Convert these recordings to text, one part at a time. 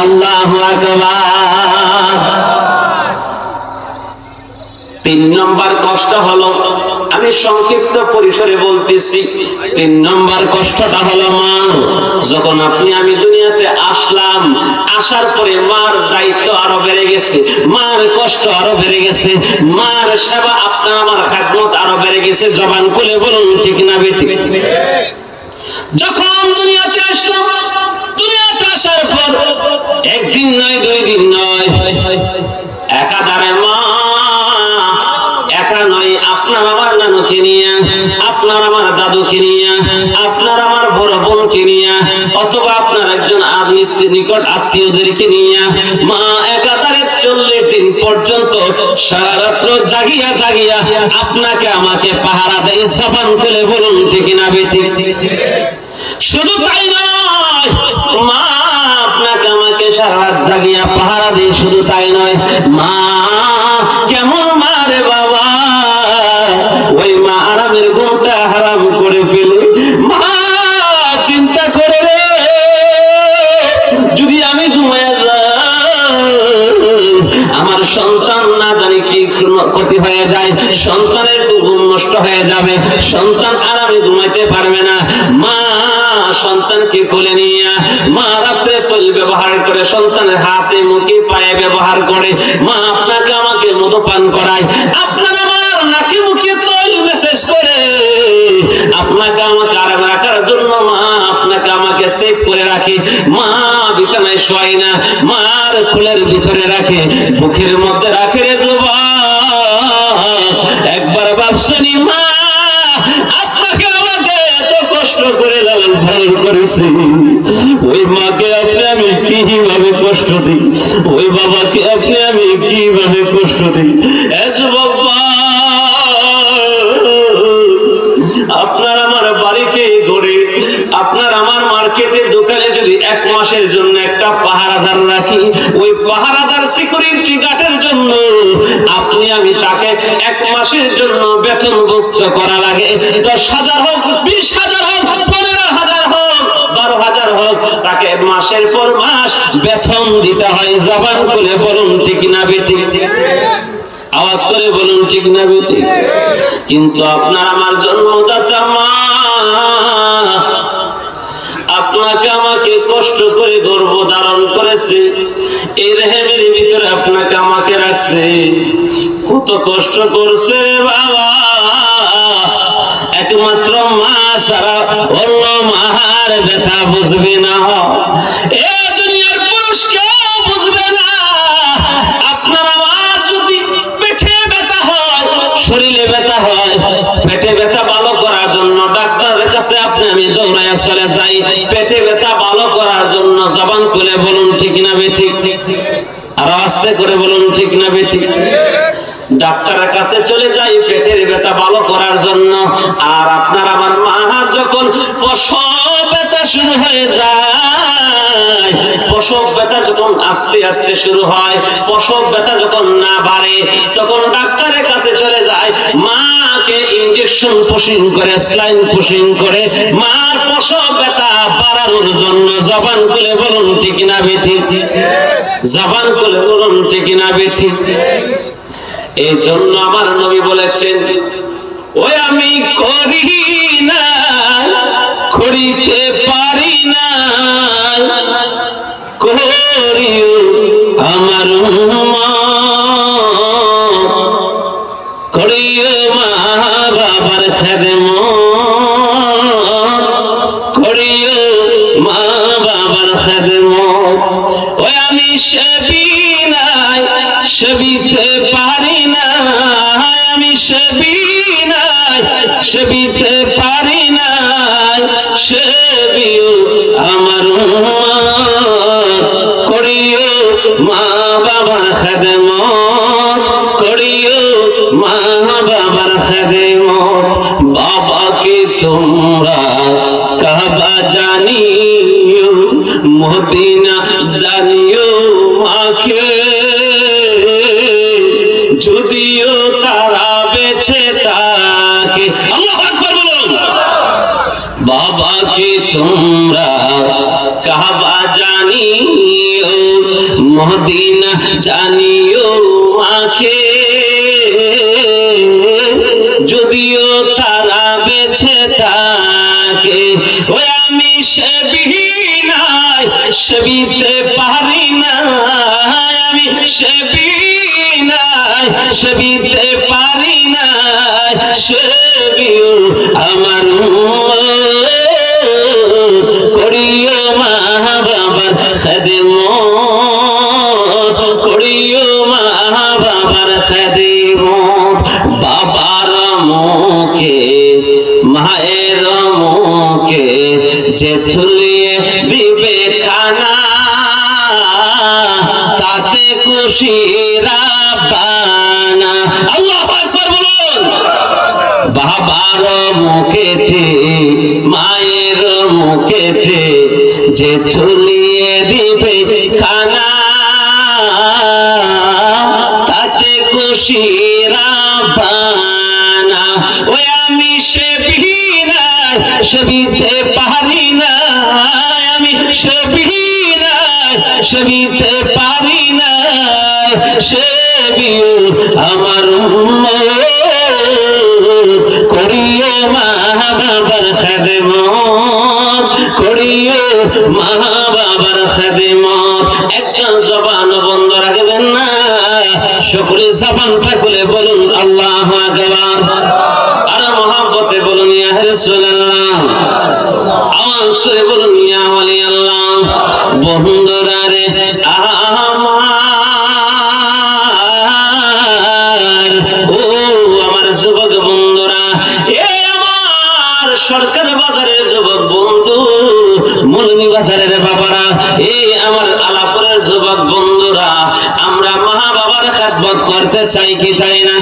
আল্লাহু আকবার। 3 নম্বর কষ্ট হলো, আমি সংক্ষিপ্ত পরিসরে বলতেছি, 3 নম্বর কষ্টটা হলো মা। যখন আপনি আমি দুনিয়াতে আসলাম, আসার পরে মার দায়িত্ব আরো বেড়ে গেছে, মার কষ্ট আরো বেড়ে গেছে, মার সেবা আপনার আমার খেদমত আরো বেড়ে গেছে। জবান খুলে বলুন ঠিক না বেঠিক? যখন দুনিয়াতে আসলাম, দুনিয়াতে আসার পর একদিন নয়, 2 দিন নয়, একাধারে মা, একা নয়, আপনার আমার নানুকে নিয়ে, আপনার আমার দাদুকে নিয়ে, আপনার আমার বড় বোনকে নিয়ে, অথবা আপনার একজন নিকট আত্মীয়দেরকে নিয়ে মা একাধারে 40 দিন পর্যন্ত সারা রাত্র জাগিয়া জাগিয়া আপনাকে আমাকে পাহারা দেয়। জবান খুলে বলুন ঠিক না বেঠিক? শুধু তাই নয়, মা আপনাকে আমাকে সারা রাত জাগিয়া পাহারা দেয়। শুধু তাই নয়, মা কেমন মা রে বাবা, ওই মা আরামের ঘুমটা হারাম করে ফেলে। মা চিন্তা করে রে, যদি আমি ঘুমায় যাই, আমার সন্তান না জানি কি ক্ষতি হয়ে যায়, সন্তানের ঘুম নষ্ট হয়ে যাবে, সন্তান আরামে ঘুমাইতে পারবে না। মা সন্তানকে কোলে নিয়ে মা রাত্রে তৈল ব্যবহার করে, সন্তানের হাতে মুখে পায়ে ব্যবহার করে, মা আপনাকে আমাকে মধু পান করায়, আপনার আমার নাকি মুখে তৈল মেসেজ করে, আপনাকে আমাকে আরাম রাখার জন্য মা আপনাকে আমাকে সেফ করে রাখে। মা বিছানায় শোয় না, মার ফুলের ভিতরে রাখে, বুকের মধ্যে রাখে রে যুবক। একবার ভাবছেন মা আপনাকে আমাকে এত কষ্ট করে লালন পালন করেছে, ওই মাকে আপনি আমি কিভাবে কষ্ট দিই, ওই বাবাকে আপনি আমি কিভাবে কষ্ট দিই? এ যুবক, আপনার আমার বাড়িতে ঘরে, আপনার আমার মার্কেটে দোকানে যদি 1 মাসের জন্য একটা পাহারাদার রাখি, ওই পাহারাদার সিকিউরিটি গার্ডের জন্য আপনি আমি তাকে 1 মাসের জন্য বেতনভুক্ত করা লাগে। 10,000 হোক, 20,000 হোক, 15,000 হোক, 12,000 হোক, তাকে মাসের পর মাস বেতন দিতে হয়। জবান খুলে বলুন ঠিক না বেঠিক? আওয়াজ করে বলুন ঠিক না বেঠিক? কিন্তু আপনার আমার জন্মদাতা মা আপনাকে আমাকে কষ্ট করে গর্ভ ধারণ করেছে, এই রেহেমের ভিতরে আপনাকে আমাকে রাখছে, কত কষ্ট করছে বাবা। একমাত্র মা ছাড়া অন্য মার ব্যথা বুঝবে না, এ দুনিয়ার পুরুষ কেউ বুঝবে না। আপনার আমার যদি পেটে ব্যথা হয়, শরীরে ব্যথা হয়, পেটে ব্যথা ভালো করার জন্য ডাক্তারের কাছে আপনি আমি দৌড়াইয়া চলে যাই, পেটে ব্যথা ভালো করার জন্য। জবান খুলে বলুন ঠিক না বেঠিক? আর আস্তে করে বলুন ঠিক না বেঠিক? ডাক্তারের কাছে চলে যাই পেটের ব্যথা ভালো করার জন্য। আর আপনার আমার মা যখন প্রসব ব্যথা শুরু হয়ে যায়, প্রসব ব্যথা যখন আস্তে আস্তে শুরু হয়, প্রসব ব্যথা যখন না বাড়ে, তখন ডাক্তারের কাছে চলে যায়, মাকে ইনজেকশন পুশিং করে, স্যালাইন পুশিং করে মার প্রসব ব্যথা বাড়ানোর জন্য। জবান খুলে বলুন ঠিক না বেঠিক? জবান খুলে বলুন ঠিক না বেঠিক? এই জন্য আমার নবী বলেছেন, ওই আমি করি না, করিতে পারি না, করিও আমার মা, করিও মা বাবার খেদমত, করিও মা বাবার খেদমত। ওই আমি সেবি নাই, সেবিতে পারি না, আমি সেবি নাই, সেবিতে পারি না, সেবিও আমার মা, করিও মা বাবার খেদমত, করিও মা বাবার খেদমত। বাবাকে তোমরা কাবা জানিও, মদিনা জানিও, মাকে যদিও তারা বেঁচে থাকে। আল্লাহু আকবার বলুন। বাবাকে তোমরা কাবা জানিও, মদিনা জানিও মাকে, যদিও তারা বেঁচে থাকে। ওই আমি সেবিনাই সেবিতে পারি না, আমি সেবিনাই সেবিতে পারি না, সেবিও আমার করিও মা বাবার খেদমত, করিও মা বাবার খেদমত। বাবার মুখে মায়ের মুখে যে তুলিয়ে দিবে খানা, তাতে খুশি রাব্বানা। আল্লাহু আকবার বলুন। বাবার মুখেতে মায়ের মুখেতে যে তুলিয়ে দিবে খানা, তাতে খুশি রাব্বানা। ওই আমি সেবিনাই সেবিতে পারি না, আমি সেবিনাই সেবিতে পারি না, সেবিও আমার করিও মা বাবার খেদমত, করিও মা বাবার খেদমত। একটা জবান বন্ধ রাখবেন না, শুকরি জবানটা খুলে বলুন আল্লাহু আকবার। আর মহব্বতে বলুন ইয়া রাসূলুল্লাহ, আওয়াজ করে বলুন ইয়া ওয়ালি আল্লাহ। বন্ধুরা রে আমার, ও আমার যুবক বন্ধুরা, এ আমার সরকার বাজারের যুবক বন্ধু, মৌলভী বাজারের বাবারা, এই আমার আলাপুরের যুবক বন্ধুরা, আমরা মা বাবার খেদমত করতে চাই কি চাই না?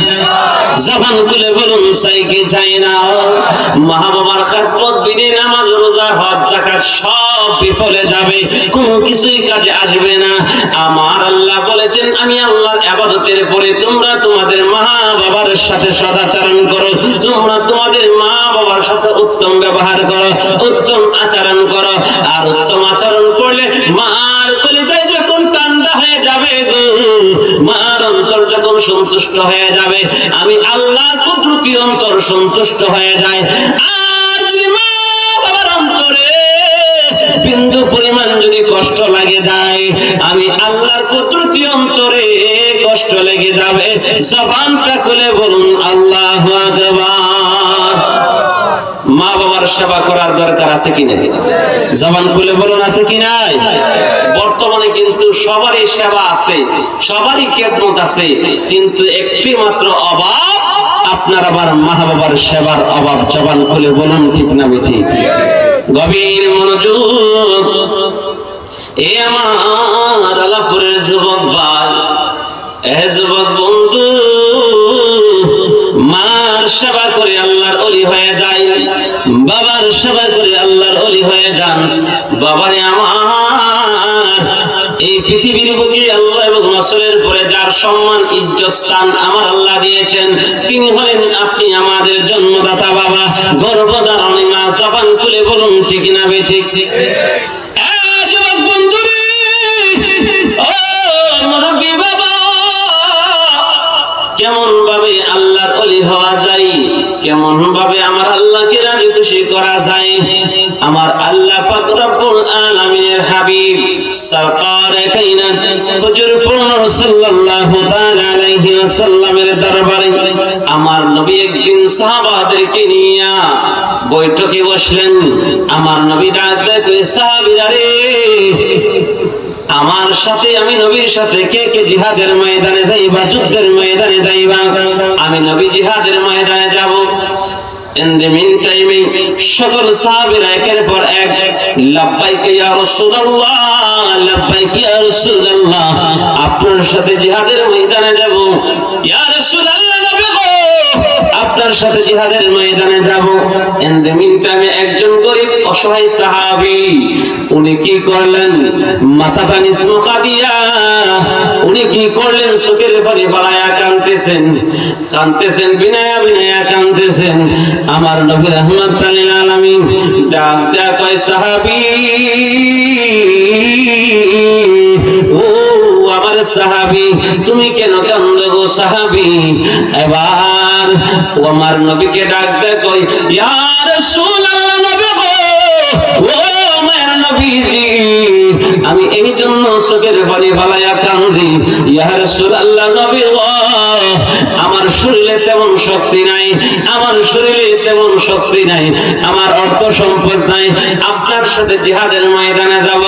জবান খুলে বলুন চাই কি চাই না? মা বাবার খেদমত বিনে নামাজ রোজা হজ যাকাত সব বিফলে যাবে, কোনো কিছুই কাজে আসবে না। আমার আল্লাহ বলেছেন, আমি আল্লাহর ইবাদতের পরে তোমরা তোমাদের মা বাবার সাথে সদাচরণ করো, তোমরা তোমাদের মা বাবার সাথে উত্তম ব্যবহার করো, উত্তম আচরণ করো। আর উত্তম আচরণ করলে মার কলিজায় যখন ঠান্ডা হয়ে যাবে গো, মার অন্তর যখন সন্তুষ্ট হয়ে যাবে, আমি আল্লাহর কুদরতি অন্তর সন্তুষ্ট হয়ে যায়। আর যদি মা বাবার অন্তরে বিন্দু পরিমাণ যদি কষ্ট লাগে যায়, আমি আল্লাহর কুদরতি অন্তরে কষ্ট লেগে যাবে। জবানটা খুলে বলুন আল্লাহু আকবার। মা বাবার সেবা করার দরকার আছে কি নাই? জবান খুলে বলুন আছে কি নাই? বর্তমানে কিন্তু সবারই সেবা আছে, সবারই খেদমত আছে, কিন্তু একটি মাত্র অভাব, আপনার আবার মা বাবার সেবার অভাব। জবান খুলে বলুন ঠিক না ঠিক? গভীর মনোযোগ। এ আমার আলাপুরের যুবক ভাই, এ যুবক বন্ধু, মার সেবা করে আল্লাহর ওলি হয়ে যায়, বাবার সেবা করে আল্লাহর ওলি হয়ে যান। বাবারে আমার, এই পৃথিবীর বুকে আল্লাহ এবং রাসূলের পরে যার সম্মান ইজ্জত স্থান আমার আল্লাহ দিয়েছেন, তিনি হলেন আপনি আমাদের জন্মদাতা বাবা, গর্ভধারণী মা। জবান খুলে বলুন ঠিক না বেঠিক? যুবক বন্ধু রে, ও মুরব্বি বাবা, কেমন ভাবে আল্লাহর ওলি হওয়া যায়, কেমন ভাবে আমার আল্লাহকে রাজি খুশি করা যায়? আমার আল্লাহ পাক রব্বুল আলামিনের হাবিব সরকার কায়নাত হুজুর পূর্ণ সাল্লাল্লাহু তাআলা আলাইহি ওয়াসাল্লামের দরবারে আমার নবী একদিন সাহাবাদেরকে নিয়ে বৈঠকে বসলেন। আমার নবী ডাক দিয়ে সাহাবীরা রে, আমার সাথে, আমি নবীর সাথে কে কে জিহাদের ময়দানে যাইবা, যুদ্ধের ময়দানে যাইবা? আমি নবী জিহাদের ময়দানে যাব। In the meantime, সকল সাহাবীরা একের পর এক লাব্বাইক ইয়া রাসূলুল্লাহ, লাব্বাইক ইয়া রাসূলুল্লাহ, আপনার সাথে জিহাদের ময়দানে যাব। ইয়া রাসূলুল্লাহ, নবী গো, আপনার সাথে জিহাদের ময়দানে যাব। In the meantime, একজন গরীব অসহায় সাহাবী, উনি কি করলেন? মাথাটা নিচমুখা দিয়া উনি কি করলেন? চোখের পানি বাড়ায়া কাঁদতেছেন, কাঁদতেছেন, বিনায়া বিনায়া কাঁদতেছেন। আমার নবী রাহমাতুল লিল আলামিন ডাক দেয়া কয়, সাহাবী, ও সাহাবী তুমি কেন কান্দো গো সাহাবী? এবার ও আমার নবীকে ডাক দেয়, কই ইয়া রাসূলুল্লাহ, নবী গো, ও মায়ের নবীজি, আমি এই জন্য চোখের পানি ফালাইয়া কান্দি। ইয়া রাসূলুল্লাহ, নবী গো, আমার শরীরে তেমন শক্তি নাই, আমার শরীরে তেমন শক্তি নাই, আমার অর্থ সম্পদ নাই, আপনার সাথে জিহাদের ময়দানে যাব।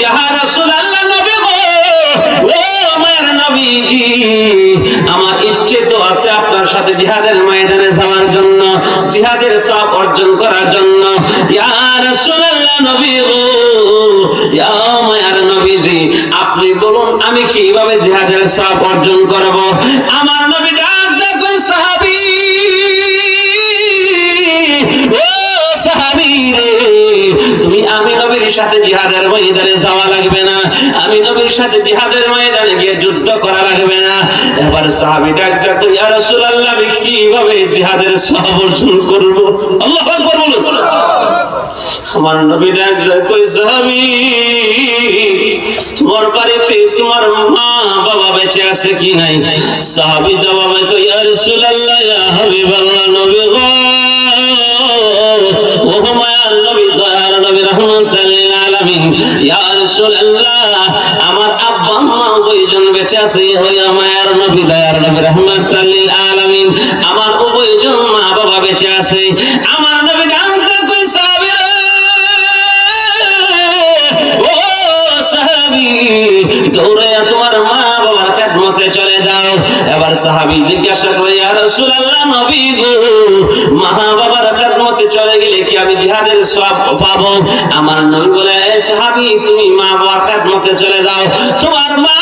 ইয়া রাসূলুল্লাহ, নবী গো, ও মায়ের নবীজি, আমার ইচ্ছে তো আছে আপনার সাথে জিহাদের ময়দানে যাওয়ার জন্য, জিহাদের সওয়াব অর্জন করার জন্য। ইয়া রাসূলুল্লাহ, নবী গো, ইয়া মায়ের নবীজি, আপনি বলুন আমি কিভাবে জিহাদের সওয়াব অর্জন করব? আমার নবী ডাক দেয়, কই সাহাবী, ও সাহাবী রে, তুমি আমি নবীর সাথে জিহাদের ময়দানে যাওয়া লাগবে না, আমি নবীর সাথে জিহাদের ময়দানে গিয়ে যুদ্ধ করা লাগবে না। এবার সাহাবী ডাক দেয়, কই ইয়া রাসূলুল্লাহ, আমি কিভাবে জিহাদের সওয়াব অর্জন করব? আল্লাহু আকবার বলুন। আমার নবী ডাক দেয়, কই সাহাবী, তোমার বাড়িতে তোমার মা বাবা বেঁচে আছে কি নাই? সাহাবী জবাবে কই ইয়া রাসূলুল্লাহ, ইয়া হাবিবাল্লাহ, নবী গো, ও মায়ার নবী, দয়ার নবী, রাহমাতাল লিল আলামিন, ইয়া রাসূলুল্লাহ, আমার আব্বা আম্মা উভয়জন বেঁচে আছে। ইয়া মায়ার নবী, দয়ার নবী, রাহমাতাল লিল আলামিন, আমার উভয়জন মা বাবা বেঁচে আছে। আমার নবী ডাক দেয়, কই সাহাবী রে, ও সাহাবী, দৌড়ে তোমার মা বাবার খেদমতে চলে যাও। এবার সাহাবী জিজ্ঞাসা করে, ইয়া রাসূলুল্লাহ, নবী গো, মা বাবার খেদমতে চলে গেলে কি আমি জিহাদের সওয়াব পাবো? আমার নবী বলে, এ সাহাবী, তুমি মা বাবার খেদমতে চলে যাও, তোমার মা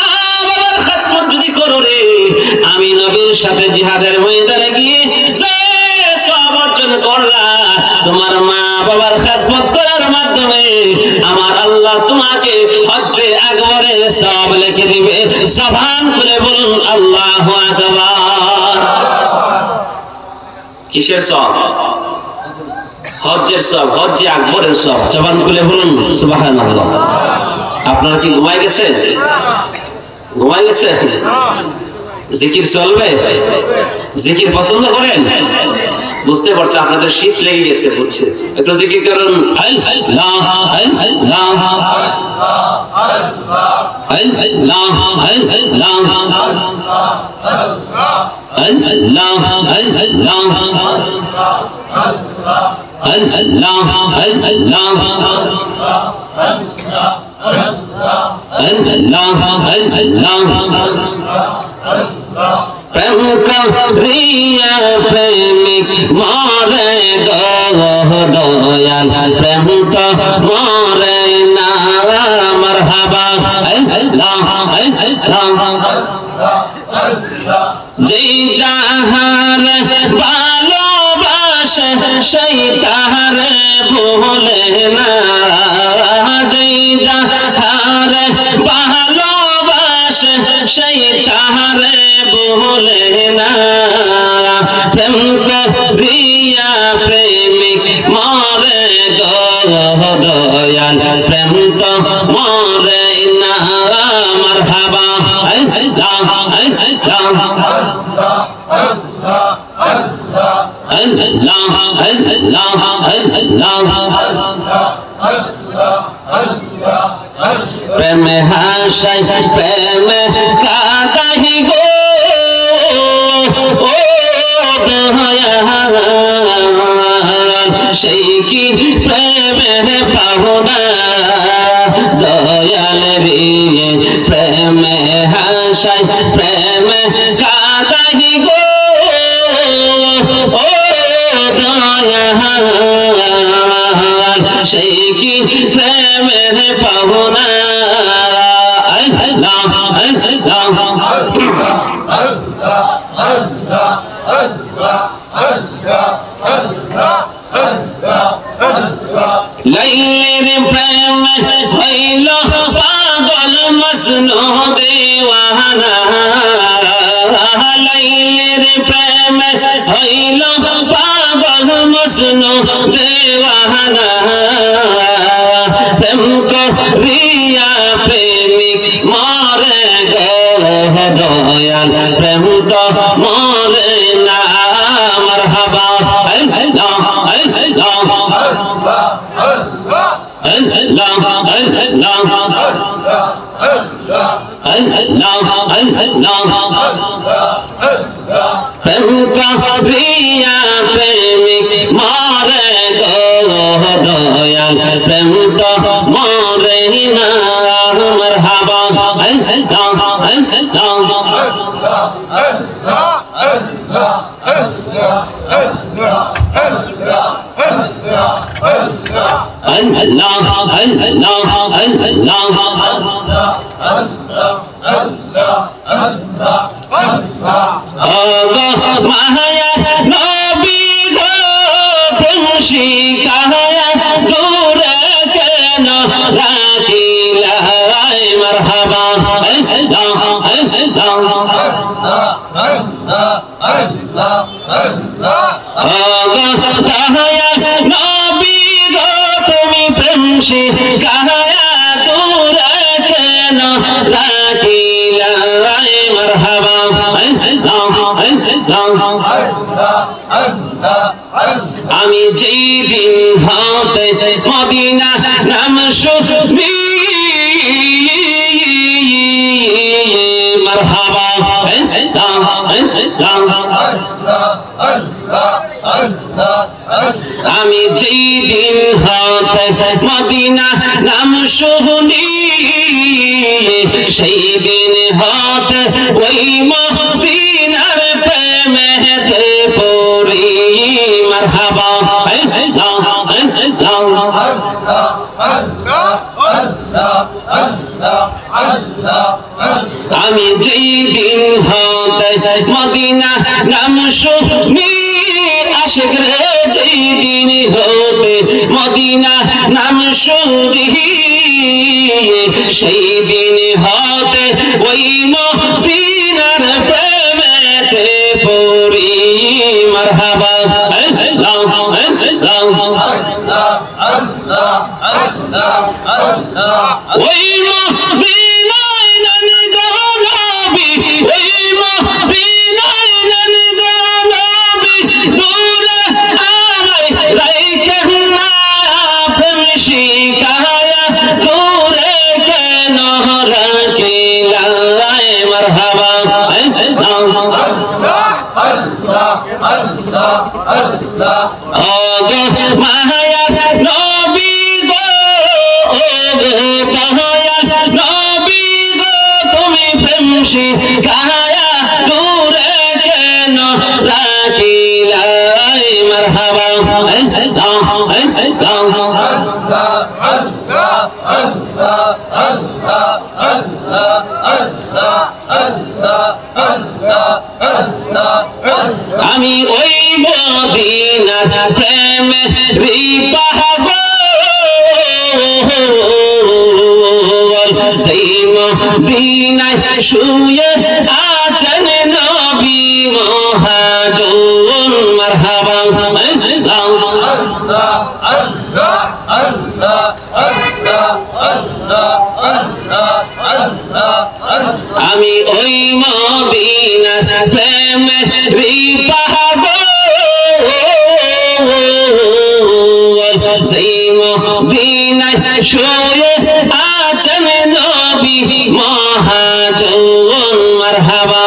বাবার খেদমত যদি করো রে, আমি নবীর সাথে জিহাদের ময়দানে গিয়ে যে সওয়াব অর্জন করলা, তোমার মা বাবার খেদমত করার মাধ্যমে আমার আল্লাহ তোমাকে হজ্জে আকবরের সওয়াব লিখে দিবে। জবান খুলে বলুন আল্লাহু আকবার। কিসের সওয়াব? হজ্জের সওয়াব, হজ্জে আকবরের সওয়াব। জবান খুলে বলুন সুবহানাল্লাহ। আপনারা কি ঘুমায় গেছে? ঘুমায় গেছে? জিকির চলবে? জিকির পছন্দ করেন? বুঝতে পারছি আপনাদের শীত লেগে গেছে, বুঝছে, একটু জিকির করুন। আল্লাহ আল্লাহ আল্লাহ প্রেম করিয়া প্রেমিক মরে গো দয়াল, প্রেম তো মরে না, মারহাবা আল্লাহ আল্লাহ। যেই যাহার ভালোবাসে সেই তাহারে ভুলে না, যেই যাহার ভালোবাসে সেই তাহারে ভুলে না, প্রেম করিয়া প্রেমিক মরে গো দয়াল, প্রেম তো মরে না, মারহাবা আল্লাহ আল্লাহ আল্লাহ আল্লাহ। প্রেমে হাসাই প্রেমে কাঁদাই গো, ও দয়াল, সেই কি প্রেমের পাওনা? দয়াল রে, প্রেমে হাসাই প্রেমে কাঁদাই গো, ও দয়াল, সেই কি প্রেমের পাওনা? আল্লাহ লাইলের প্রেম হইল পাগল মজনু দেওয়ানা, লাইলের প্রেম হইল পাগল মজনু দেওয়ানা, প্রেম করিয়া প্রেমিক মরে গো দয়াল প্রেম তো মরে না মারহাবা আল্লাহ প্রেম করিয়া প্রেমিক মারে গো দয়াল প্রেম তো মরে না মারহাবা মায়া নবী গো প্রেম শিখায়া দূরে কেন রাখিলা মারহাবা নবী গো তুমি প্রেম শিখায়া দূরে কেন রাখিলা মারহাবা আমি যেই দিন হতে মদিনা নাম শুনি মারহাবা আমি যেই দিন হতে মদিনা নাম শুনি সেই দিন হতে ওই মদিনার প্রেমেতে পড়ি মারহাবা আমি যেই দিন হতে মদিনা নাম শুনি আশিক রে যেই দিন হতে মদিনা নাম শুনি সেই দিন হতে ওই মদিনার প্রেমেতে পড়ি মারহাবা ওই মদিনায় নানি গো নবী ওই মদিনায় নানি গো নবী দূরে আমায় রাইখেন না প্রেম শিখায়া দূরে কেন রাখিলা মারহাবা মায়া নবী গো দয়াল নবী গো তুমি প্রেম শিখায়া দূরে কেন রাখিলা মারহাবা আমি ওই মদিনার প্রেম রিপাগল সেই মদিনায় শুয়ে আছেন নবী মহাজন মারহাবা আমি ওই মদিনার প্রেম রিপাগল সেই মদিনায় শুয়ে আছেন নবী মহাজন মারহাবা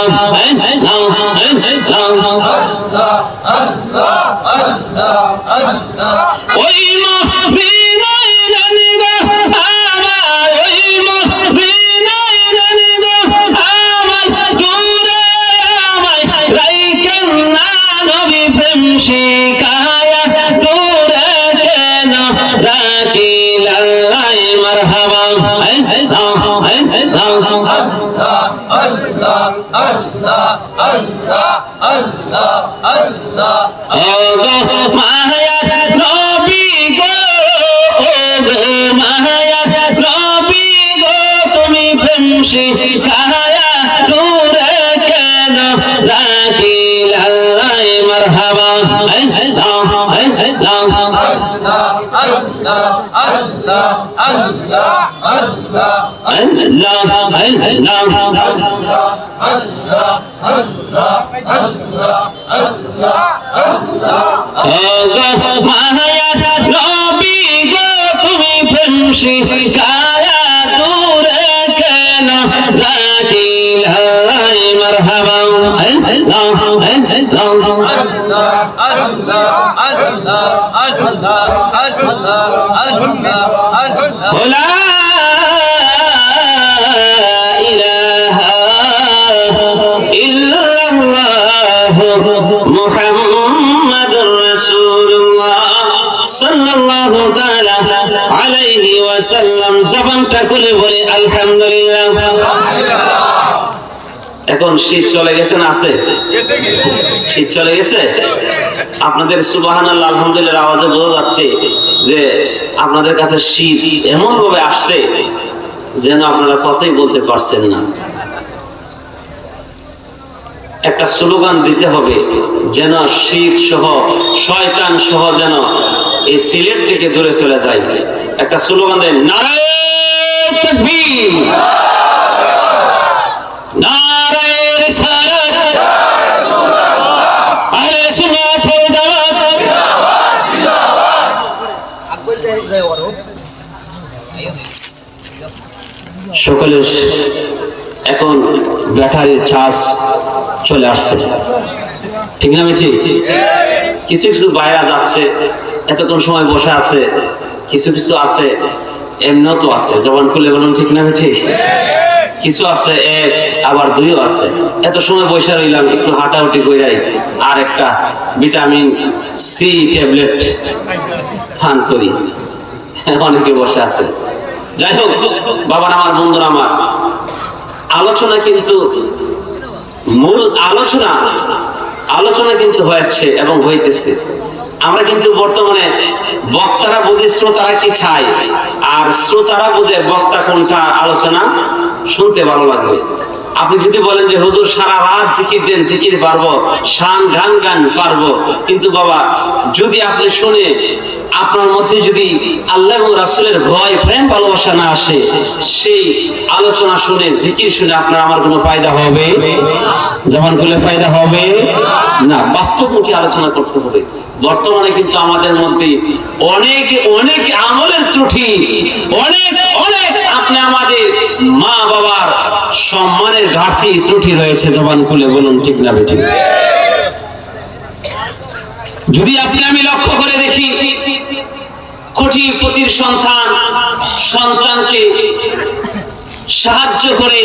ওই মদিনায় নানি গো আমার ওই মদিনায় নানি গো আমার দূরে আমায় রাইখেন না নবী প্রেম শিখায়া দূরে কেন রাখিলা মারহাবা মায়া নবী গো মায়া নবী গো তুমি প্রেম শিখায়া দূরে কেন রাখিলা মারহাবা Allah মায়া নবী গো তুমি প্রেম শিখায়া দূরে কেন রাখিলাই মারহাবা মুহাম্মাদুর রাসূলুল্লাহ সাল্লাল্লাহু তাআলা আলাইহি ওয়াসাল্লাম। জবানটা খুলে বলে আলহামদুলিল্লাহ। এখন শীত চলে গেছে না আছে? শীত চলে গেছে। আপনাদের সুবহানাল্লাহ আলহামদুলিল্লাহ আওয়াজে বোঝা যাচ্ছে যে আপনাদের কাছে শীত এমন ভাবে আসছে যেন আপনারা কথাই বলতে পারছেন না। একটা স্লোগান দিতে হবে যেন শীত সহ শয়তান সহ যেন এই সিলেট থেকে দূরে চলে যায়। একটা স্লোগান দেন, নারায়ে তাকবীর, নারায়ে রিসালাত, আহলে সুন্নাত ওয়াল জামাত। সকলের এখন ব্যাটারির চার্জ চলে আসছে, ঠিক না? ঠিক। কিছু কিছু বাইরে যাচ্ছে, এতক্ষণ সময় বসে আছে, কিছু কিছু আছে এমনিও তো আছে। জবান খুলে বলুন ঠিক না? ঠিক। কিছু আছে এক, আবার দুইও আছে। এত সময় বসে রইলাম, একটু হাঁটাহুটি কইরাই আর একটা ভিটামিন সি ট্যাবলেট পান করি। অনেকে বসে আছে। যাই হোক বাবার আমার, বন্ধুরা আমার, আলোচনা কিন্তু মূল আলোচনা কিন্তু হয়েছে এবং হইতেছে। আমরা কিন্তু বর্তমানে বক্তারা বুঝে শ্রোতারা কি চায়, আর শ্রোতারা বুঝে বক্তা কোনটা আলোচনা শুনতে ভালো লাগবে। আপনি যদি বলেন যে হুজুর সারা রাত জিকির দেন, জিকির পারবো, শান গান পারবো, কিন্তু বাবা যদি আপনি শুনে আপনার মধ্যে যদি আল্লাহ এবং রাসূলের ভয় প্রেম ভালোবাসা না আসে, সেই আলোচনা শুনে জিকির শুনে আপনার আমার কোনো ফায়দা হবে? জবান খুলে ফায়দা হবে না। বাস্তবমুখী আলোচনা করতে হবে। বর্তমানে কিন্তু আমাদের মধ্যে অনেক আমলের ত্রুটি, অনেক আপনি আমাদের মা বাবার সম্মানের ঘাটতি ত্রুটি রয়েছে। জবান খুলে বলুন ঠিক না বেঠিক? যদি আপনি আমি লক্ষ্য করে দেখি, কোটিপতির সন্তানকে সাহায্য করে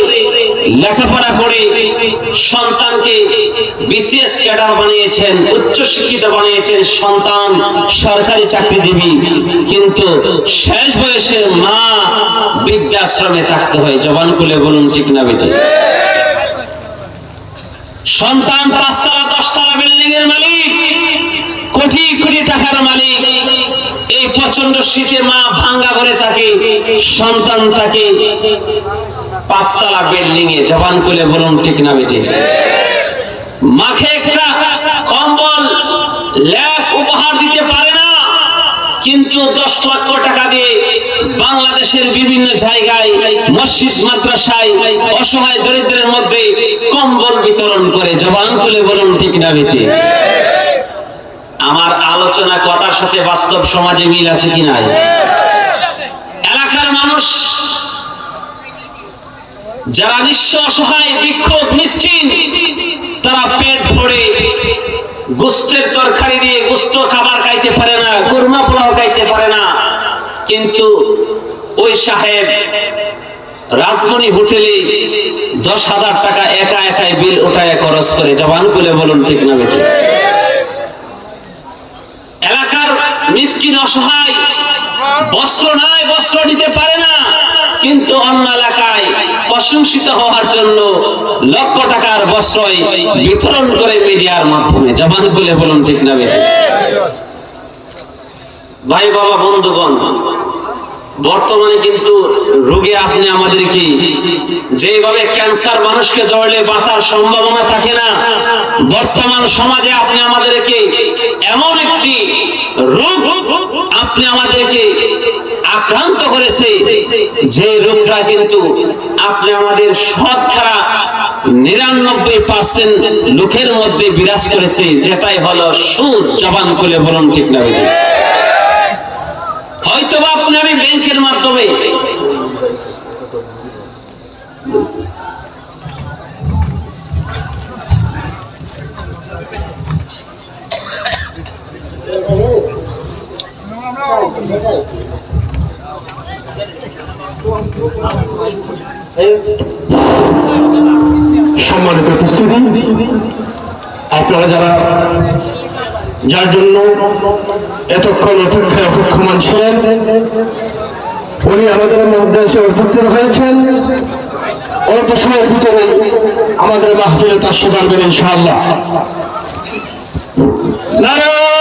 লেখাপড়া করে সন্তানকে বিসিএস ক্যাডার বানিয়েছেন, উচ্চ শিক্ষিত বানিয়েছেন, সন্তান সরকারি চাকরিজীবী, কিন্তু শেষ বয়সে মা বৃদ্ধাশ্রমে থাকতে হয়। জবান খুলে বলুন ঠিক না বেটি? সন্তান 5 তলা 10 তলা বিল্ডিং এর মালিক, কোটি কোটি টাকার মালিক, এই প্রচন্ড শীতে মা ভাঙ্গা ঘরে থাকে, সন্তান থাকে 5 তলা বিল্ডিং এ। জবান খুলে বলুন ঠিক না বেটি? মাকে একটা কম্বল লেপ উপহার দিতে পারে না, কিন্তু 10 লক্ষ টাকা দিয়ে বাংলাদেশের বিভিন্ন জায়গায় মসজিদ মাদ্রাসায় অসহায় দরিদ্রের মধ্যে কম্বল বিতরণ করে। জবান খুলে বলুন ঠিক না বেটি? আমার আলোচনা কথার সাথে বাস্তব সমাজে মিল আছে কি নাই? এলাকার মানুষ যারা নিঃস্ব অসহায় ভিক্ষুক মিসকিন, তারা পেট ভরে গোস্তের তরকারি দিয়ে গোস্ত খাবার খাইতে পারে না, কুরমা পোলাও খাইতে পারে না, কিন্তু ওই সাহেব রাজমণি হোটেলে 10,000 টাকা একাই বিল ওঠায় খরচ করে। জবান খুলে বলুন ঠিক না বেটি? এলাকার মিসকিন অসহায় বস্ত্র নাই, বস্ত্র নিতে পারে না, কিন্তু অন্য এলাকায় প্রশংসিত হওয়ার জন্য লক্ষ টাকার বস্ত্র বিতরণ করে মিডিয়ার মাধ্যমে। জবান খুলে বলুন ঠিক না বেটি? ভাই বাবা বন্ধুগণ, বর্তমানে কিন্তু রোগে আপনি আমাদেরকে যেভাবে ক্যান্সার মানুষকে জড়লে বাঁচার সম্ভাবনা থাকে না, বর্তমান সমাজে আপনি আমাদেরকে এমন একটি রোগ আপনি আমাদেরকে আক্রান্ত করেছে, যে রোগটা কিন্তু আপনি আমাদের শতকরা 99% লোকের মধ্যে বিরাজ করেছে, যেটাই হলো সুদ। জবান খুলে বলুন ঠিক না বেঠিক? হয়তো বা আপনি আমি ব্যাংকের মাধ্যমে সম্মানিত উপস্থিতি, আপনারা যার জন্য এতক্ষণ অপেক্ষমান ছিলেন, উনি আমাদের মধ্যে এসে উপস্থিত হয়েছেন। অল্প সময়ের ভিতরে আমাদের মাহফিলে তার পারবেন ইনশাআল্লাহ। নারায়ণ